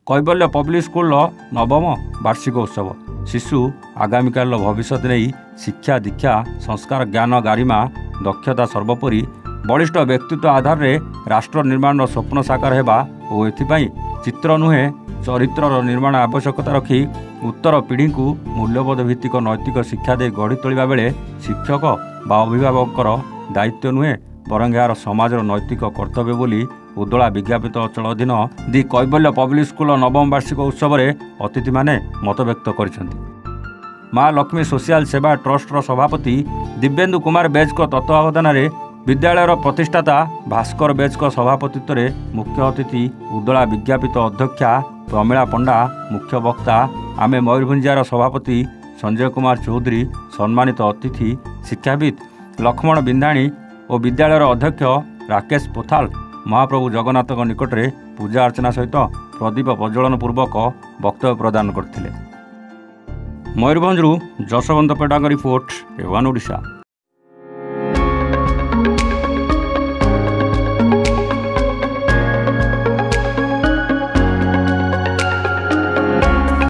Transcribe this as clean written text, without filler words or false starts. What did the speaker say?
कैबल्य public school नवम वार्षिक उत्सव शिशु आगामीकाल भविष्य नहीं शिक्षा दीक्षा संस्कार ज्ञान गारिमा दक्षता सर्वोपरि बलिष्ठ व्यक्तित्व आधार में राष्ट्र निर्माण स्वप्न साकार होगा और एथिपाई चित्र नुहे चरित्र निर्माण आवश्यकता रखी उत्तर पीढ़ी को मूल्यबोध भित्तिक नैतिक शिक्षा दे गढ़ी तोलिबा बेले शिक्षक बा अभिभावकर दायित्व नुहे बरং यार समाजर नैतिक कर्तव्य बोली उदला विज्ञापित अचल अधीन दि कैबल्य पब्लिक स्कूल नवम वार्षिक उत्सव अतिथि माने मत व्यक्त करिसेंति। माँ लक्ष्मी सोशल सेवा ट्रस्टर सभापति दिव्येन्दु कुमार बेज को तत्वावधान में विद्यालयर प्रतिष्ठाता भास्कर बेज को सभापतित्व में मुख्य अतिथि उदला विज्ञापित अध्यक्षा प्रमीला पंडा मुख्य वक्ता आमे मयूरभंजार सभापति संजय कुमार चौधरी सम्मानित अतिथि शिक्षाविद लक्ष्मण बिंधाणी और विद्यालयर अध्यक्ष राकेश पोथाल महाप्रभु जगन्नाथ निकट में पूजा अर्चना सहित प्रदीप प्रज्वलन पूर्वक वक्तव्य प्रदान करथिले। मयूरभंजरू जशवंत पेडांग रिपोर्ट एवान ओडिशा।